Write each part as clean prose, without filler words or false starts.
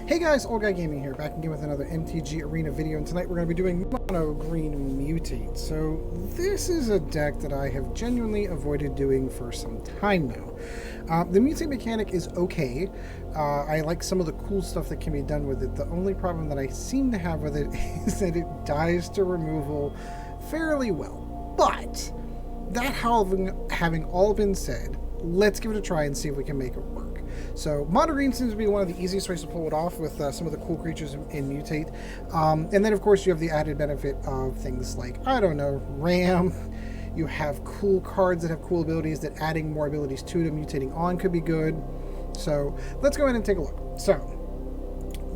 Hey guys, Old Guy Gaming here, back again with another MTG Arena video, and tonight we're going to be doing Mono Green Mutate. So this is a deck that I have genuinely avoided doing for some time now. The Mutate mechanic is okay. I like some of the cool stuff that can be done with it. The only problem that I seem to have with it is that it dies to removal fairly well. But that having all been said, let's give it a try and see if we can make it work. So Mono Green seems to be one of the easiest ways to pull it off with some of the cool creatures in Mutate. And then of course you have the added benefit of things like, I don't know, Ram. You have cool cards that have cool abilities that adding more abilities to them, mutating on could be good. So let's go ahead and take a look. So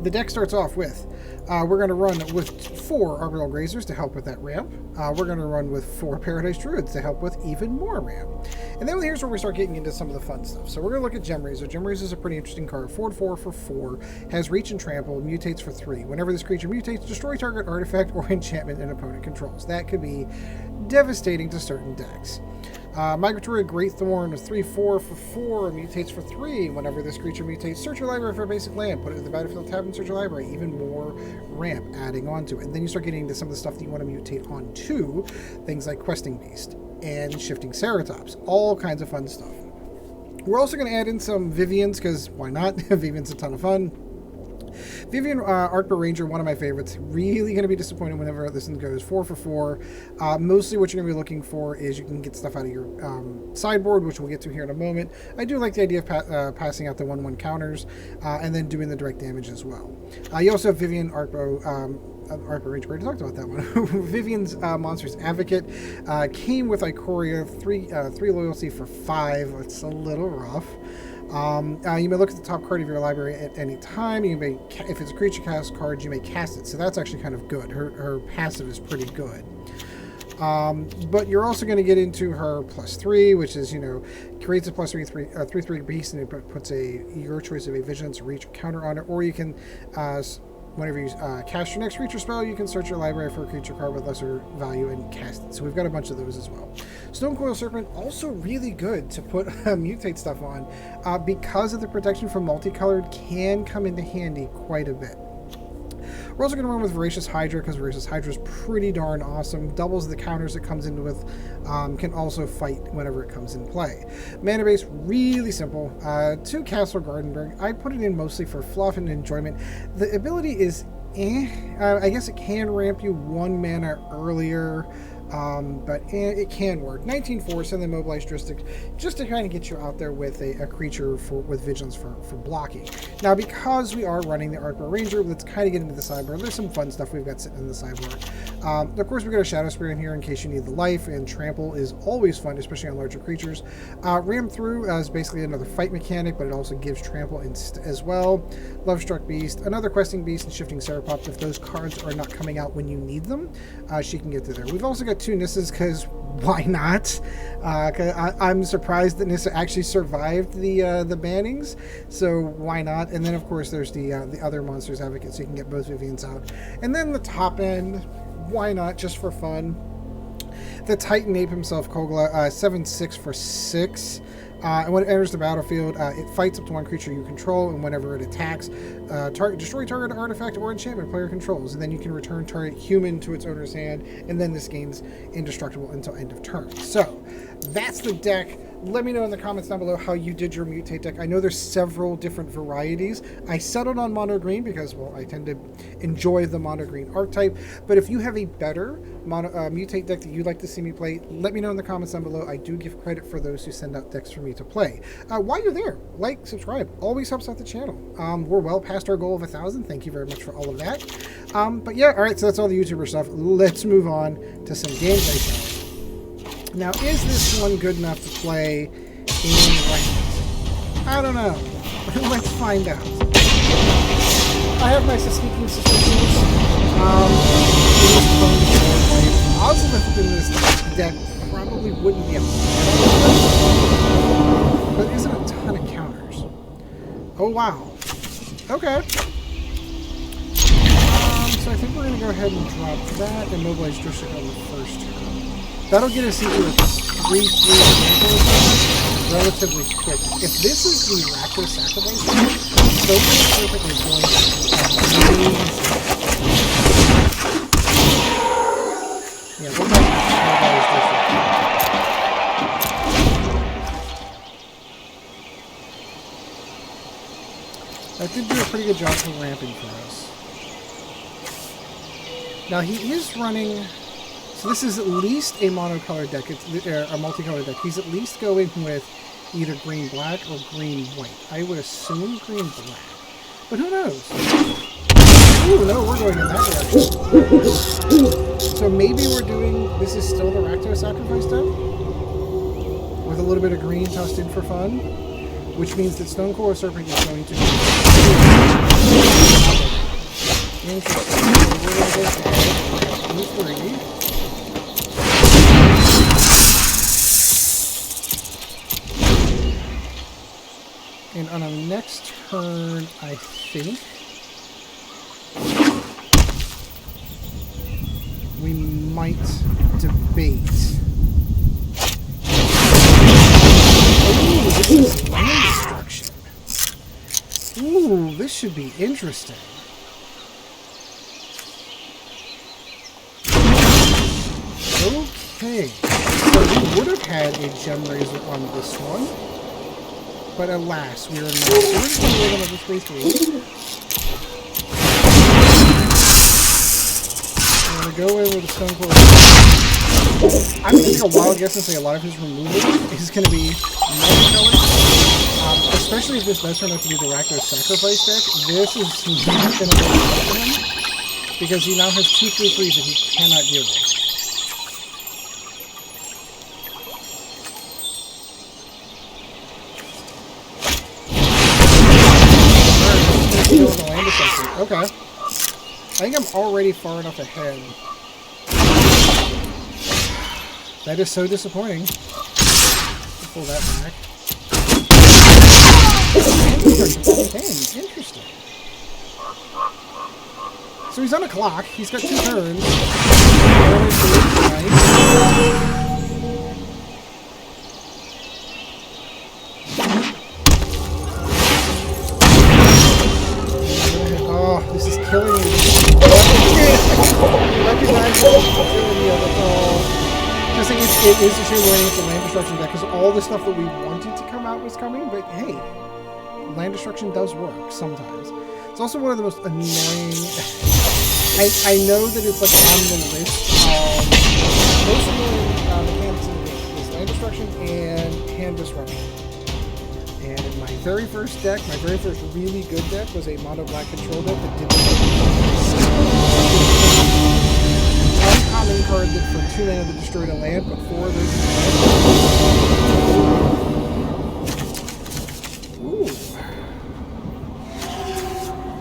the deck starts off with, we're going to run with 4 Arboreal Grazers to help with that ramp. We're going to run with 4 Paradise Druids to help with even more ramp. And then here's where we start getting into some of the fun stuff. So we're going to look at Gemrazer. Gemrazer is a pretty interesting card. 4/4 for 4, has Reach and Trample, mutates for 3. Whenever this creature mutates, destroy target artifact or enchantment an opponent controls. That could be devastating to certain decks. Migratory Greathorn is 3/4 for 4, mutates for 3. Whenever this creature mutates, search your library for a basic land, put it in the battlefield tab and search your library. Even more ramp adding on to it. And then you start getting into some of the stuff that you want to mutate onto, things like Questing Beast and Shifting Ceratops. All kinds of fun stuff. We're also going to add in some Viviens, because why not? Vivien's a ton of fun. Vivien, Arkbow Ranger, one of my favorites. Really going to be disappointed whenever this one goes 4 for 4. Mostly what you're going to be looking for is you can get stuff out of your sideboard, which we'll get to here in a moment. I do like the idea of passing out the 1/1 counters and then doing the direct damage as well. You also have Vivien, Arkbow Ranger, we already talked about that one. Vivien's Monsters Advocate came with Ikoria, 3 loyalty for 5. It's a little rough. You may look at the top card of your library at any time. You may, if it's a creature cast card, you may cast it. So that's actually kind of good. Her passive is pretty good. But you're also going to get into her +3, which is, you know, creates a +3/3 beast, and it puts your choice of a vigilance, reach, or counter on it. Or you can, whenever you cast your next creature spell, you can search your library for a creature card with lesser value and cast it. So we've got a bunch of those as well. Stonecoil Serpent, also really good to put mutate stuff on because of the protection from multicolored, can come into handy quite a bit. We're also going to run with Voracious Hydra because Voracious Hydra is pretty darn awesome. Doubles the counters it comes in with, can also fight whenever it comes in play. Mana base, really simple. 2 Castle Garenbrig. I put it in mostly for fluff and enjoyment. The ability is I guess it can ramp you 1 mana earlier. But it can work. 19/4, send the Mobilized District just to kind of get you out there with a creature with Vigilance for blocking. Now, because we are running the Arboreal Grazer, let's kind of get into the sideboard. There's some fun stuff we've got sitting in the sideboard. Of course, we've got a Shadowspear in here in case you need the life, and Trample is always fun, especially on larger creatures. Ram Through is basically another fight mechanic, but it also gives Trample as well. Lovestruck Beast, another Questing Beast, and Shifting Ceratops. If those cards are not coming out when you need them, she can get to there. We've also got 2 Nissas, because why not? I'm surprised that Nissa actually survived the bannings, so why not? And then of course there's the other Monsters Advocate, so you can get both Viviens out. And then the top end, why not, just for fun, the Titan Ape himself, Kogla, 7/6 for 6. And when it enters the battlefield, it fights up to 1 creature you control, and whenever it attacks, destroy target artifact or enchantment player controls, and then you can return target human to its owner's hand, and then this gains indestructible until end of turn. So that's the deck. Let me know in the comments down below how you did your Mutate deck. I know there's several different varieties. I settled on Mono Green because, well, I tend to enjoy the Mono Green archetype. But if you have a better Mutate deck that you'd like to see me play, let me know in the comments down below. I do give credit for those who send out decks for me to play. While you're there, like, subscribe. Always helps out the channel. We're well past our goal of 1,000. Thank you very much for all of that. But yeah, all right, so that's all the YouTuber stuff. Let's move on to some gameplay stuff. Now, is this one good enough to play in ranked? I don't know. Let's find out. I have my sneaking suspicions. Oslift in this deck probably wouldn't be a but isn't a ton of counters. Oh, wow. Okay. So I think we're going to go ahead and drop that and Mobilized District on the first turn. That'll get us into a 3/3 example. relatively quick. If this is the Rakdos sacrifice, Stonecoil Serpent is going to be amazing. Yeah, what about Paradise District? That did do a pretty good job of ramping for us. Now he is running, so this is at least a monocolored deck, it's a multicolored deck. He's at least going with either green-black or green-white. I would assume green-black, but who knows? Ooh, no, we're going in that direction. So maybe we're doing, this is still the Rakdos sacrifice deck? With a little bit of green tossed in for fun? Which means that Stonecoil Serpent is going to be interesting. So we're going to go ahead and 2-3. And on our next turn, I think we might debate. Ooh, this is land destruction. Ooh, this should be interesting. Okay, so we would have had a Gemrazer on this one, but alas, we are not. We're just going to roll them at this 3-3. I'm going to go in with the Stonecoil. I'm going to take a wild guess and say a lot of his removal is going to be multicolored. Especially if this does turn out to be the Rakdos sacrifice deck, this is not going to work for him, because he now has 2 3/3s that he cannot deal with. Okay. I think I'm already far enough ahead. That is so disappointing. I'll pull that back. Interesting. So he's on a clock. He's got 2 turns. Oh, this is killing me. It is a shame we're running into land destruction deck because all the stuff that we wanted to come out was coming, but hey, land destruction does work sometimes. It's also one of the most annoying. I know that it's like on the list of most annoying mechanics in the game is land destruction and hand disruption. And my very first deck, my very first really good deck was a mono black control deck that did uncommon card that for 2 mana that destroyed a land, but 4 of those. Ooh.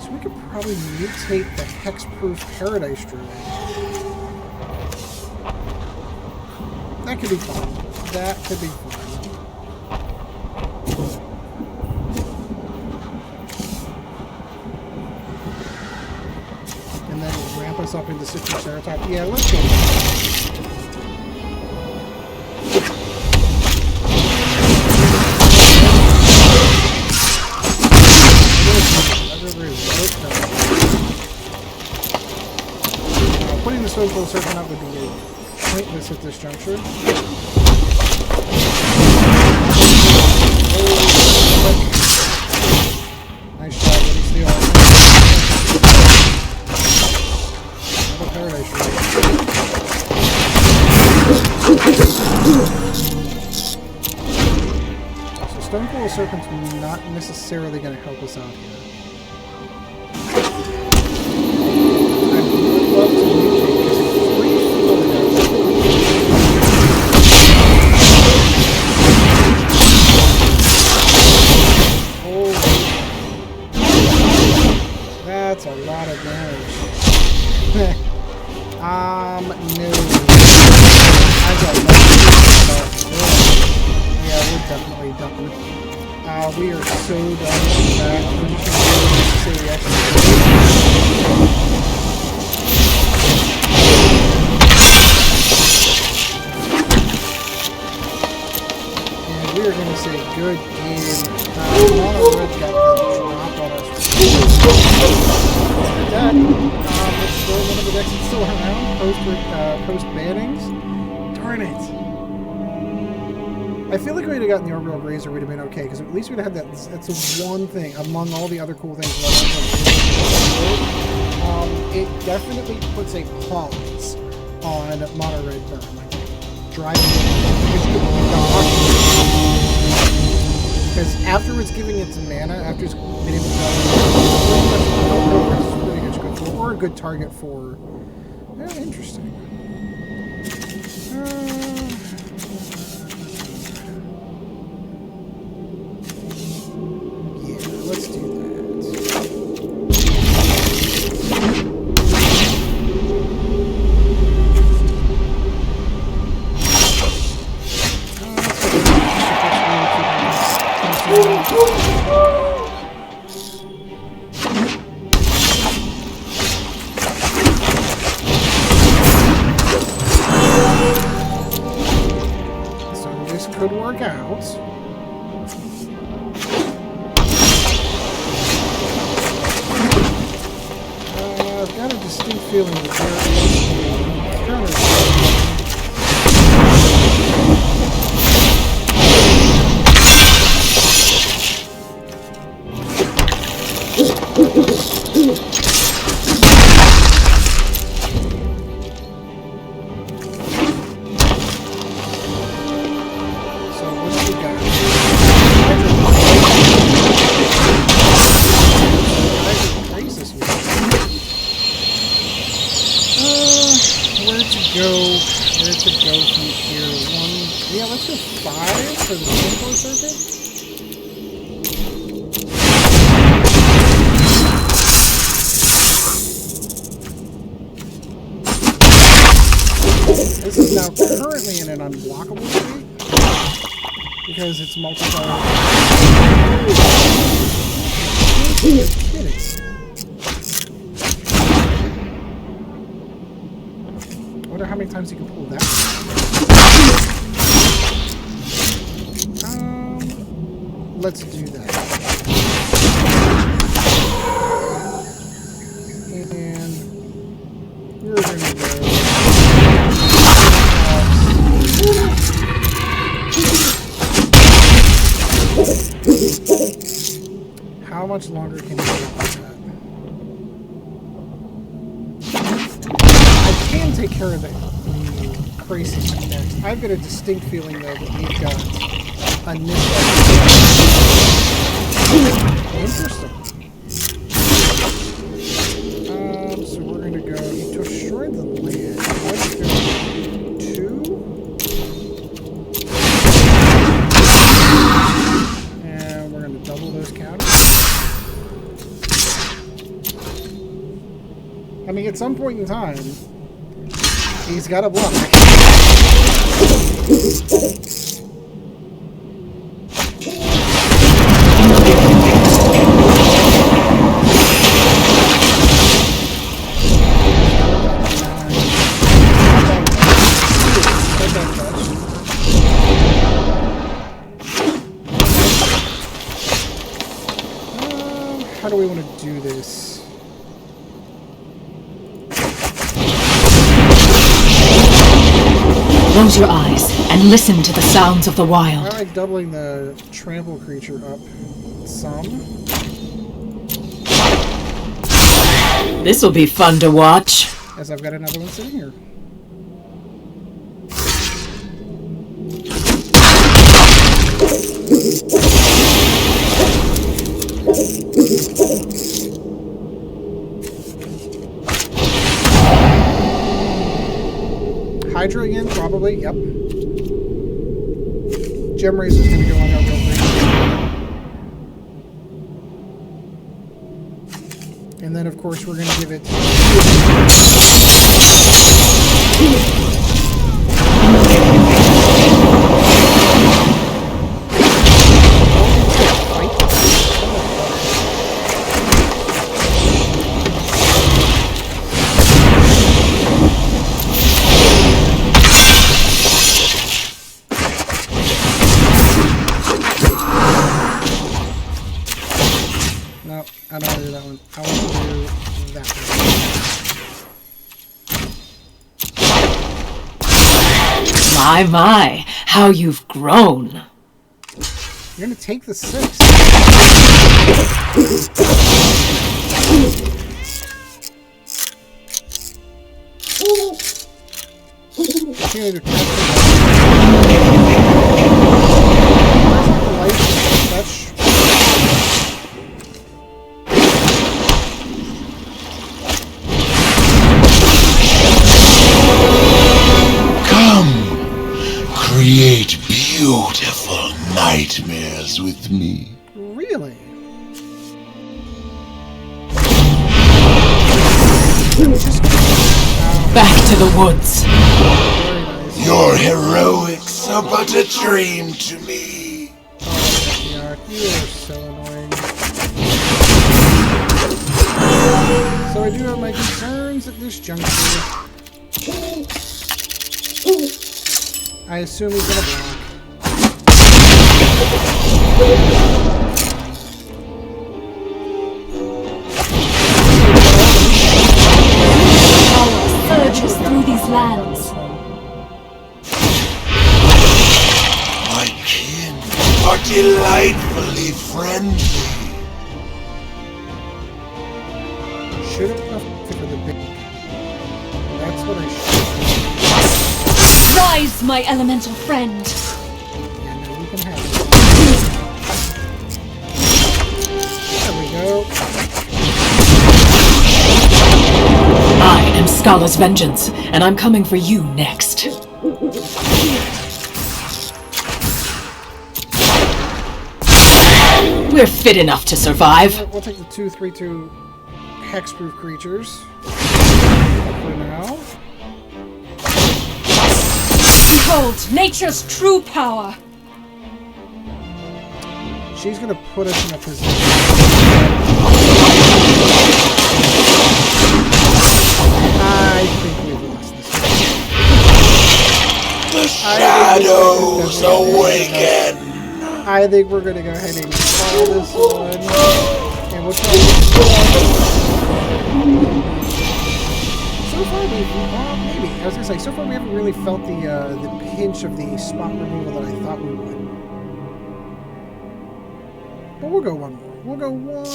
So we could probably mutate the hexproof Paradise Druid. That could be fun. That could be fun. Us up into Shifting Ceratops. Yeah, let's go. Putting the Stonecoil Serpent out would be pointless at this juncture. Nice shot, let me steal. Paradise Druid. So Stonecoil Serpent's not necessarily going to help us out here. I would love to mutate because it's free. Oh, that's a lot of damage. No. I got nothing. Yeah, we're definitely done. We are so done with that. We're just going to say and we we are going to say good game. Mono Red got the drop on us. The deck, it's still one of the decks that's still around, post-bannings. Darn it. I feel like if we'd have gotten the Arboreal Grazer, we'd have been okay, because at least we'd have had that. That's the one thing, among all the other cool things about it definitely puts a pause on Mono Red Burn. Like, driving because after it's giving its mana, after it's been able to it's pretty good or a good target for. Yeah, interesting. Yeah, let's do that. So this could work out. I've got a distinct feeling that there is a counter. Where to go from here? Yeah, let's go 5 for the Stonecoil Serpent. This is now currently in an unblockable state because it's multiplayer. You're kidding. I wonder how many times you can pull that. Let's do that. And we're going to go. How much longer can you go with that? I can take care of the crazy next. I've got a distinct feeling, though, that we've got a Nissa. Interesting. So we're going to go. He destroyed the land. Let's go 2. And we're going to double those counters. I mean, at some point in time, he's got a block. How do we want to do this? Close your eyes and listen to the sounds of the wild. I like doubling the trample creature up some. This'll be fun to watch. As I've got another one sitting here. Hydra again, probably, yep. Gemrazer's going to go on Arboreal Grazer. And then, of course, we're going to give it... No, I don't want to do that one. I want to do that one. My, how you've grown. You're going to take the 6. Create beautiful nightmares with me. Really? Back to the woods. Your heroics are but a dream to me. Yeah, you are so annoying. So I do have my concerns at this juncture. I assume he's gonna block. Power surges through these lands. My kin are delightfully friendly. Should have left for the big. That's what I should have. Rise, my elemental friend. Yeah, no, you can have it. There we go. I am Scala's vengeance, and I'm coming for you next. We're fit enough to survive. We'll take the 2/3/2 hexproof creatures for now. Behold, nature's true power. She's gonna put us in a position. I think we've lost this one. The shadows awaken. I think we're gonna go ahead and call this one, and we'll try. So far, maybe I was gonna say. So far, we haven't really felt the pinch of the spot removal that I thought we would. But we'll go one more. We'll go one more.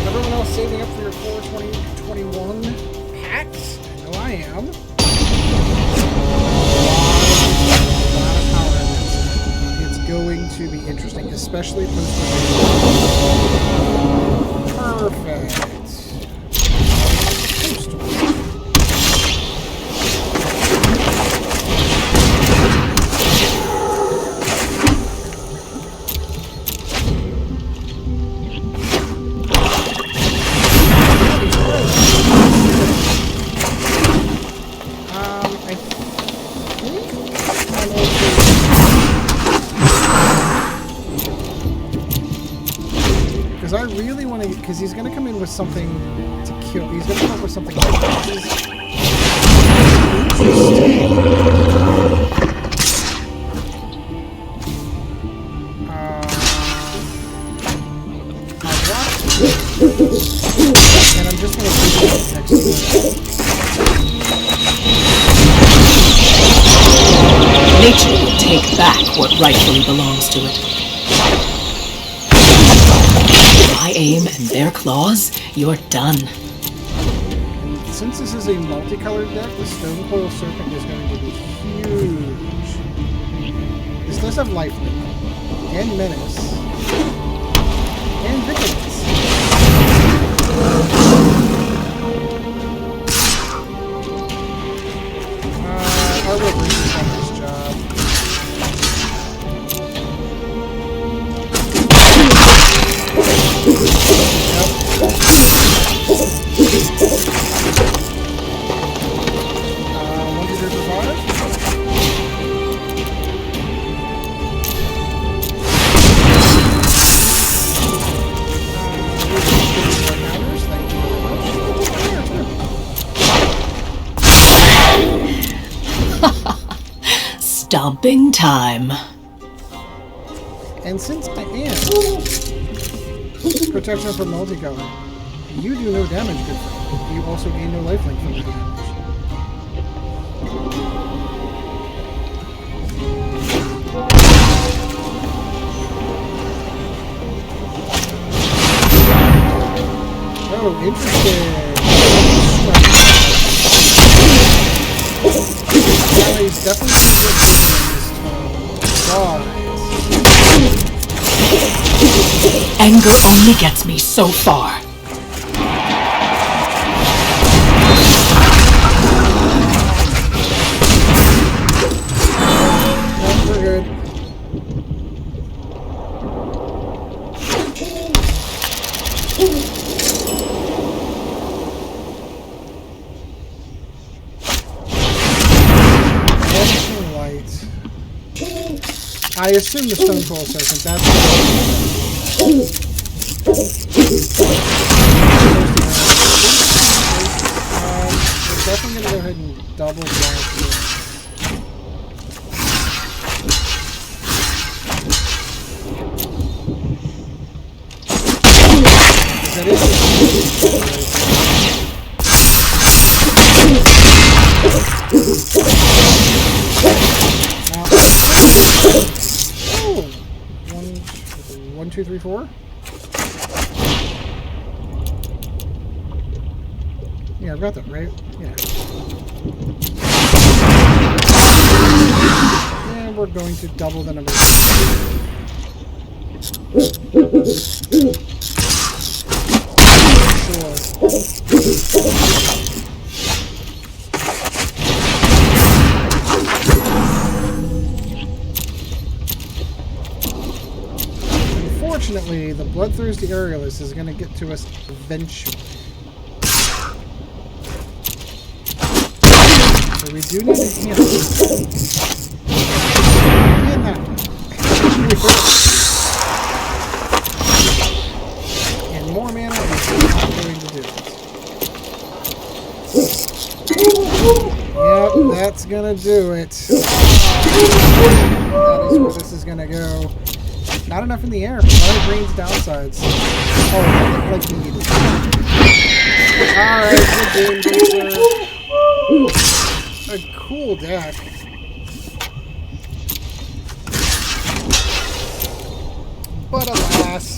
Everyone else saving up for your 4/20/21 packs? I know I am. It's going to be interesting, especially post. Perfect. Because I really want to, because he's going to come in with something to kill. He's going to come up with something like this. And I'm just going to do this next to Nature will take back what rightfully belongs to it. My aim and their claws, you're done. And since this is a multicolored deck, the Stonecoil Serpent is going to be huge. This does have lifelink, and menace, and vigilance. Arboreal Grazer done this job. Stomping time. And since I am protection from multicolor, you do no damage, good friend. You also gain no lifelink from the damage. Oh, interesting. Yeah, he's definitely going to get this turn. Anger only gets me so far. We're good. I assume the Stonecoil Serpent, that's we're definitely going to go ahead and double blast this. That is oh, 1, 2, 3, 4. Yeah, I've got that right. Yeah. And we're going to double the number. Unfortunately, the Bloodthirsty Aerialist is going to get to us eventually. So we do need a hand. And that one. And more mana is not going to do it. Yep, that's going to do it. That is where this is going to go. Not enough in the air. A lot of green's downsides. Oh, like we needed. Alright, good game, Grazer. A cool deck. But alas.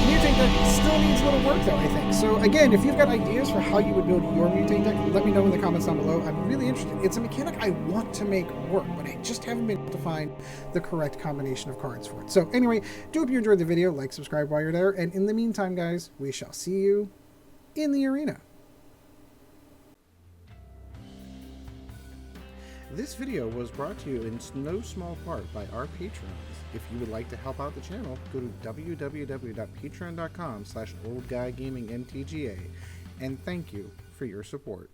Mutate deck still needs a little work though, I think. So again, if you've got ideas for how you would build your Mutate deck, let me know in the comments down below. I'm really interested. It's a mechanic I want to make work, but I just haven't been able to find the correct combination of cards for it. So anyway, do hope you enjoyed the video. Like, subscribe while you're there. And in the meantime, guys, we shall see you in the arena. This video was brought to you in no small part by our patrons. If you would like to help out the channel, go to www.patreon.com/oldguygamingmtga, and thank you for your support.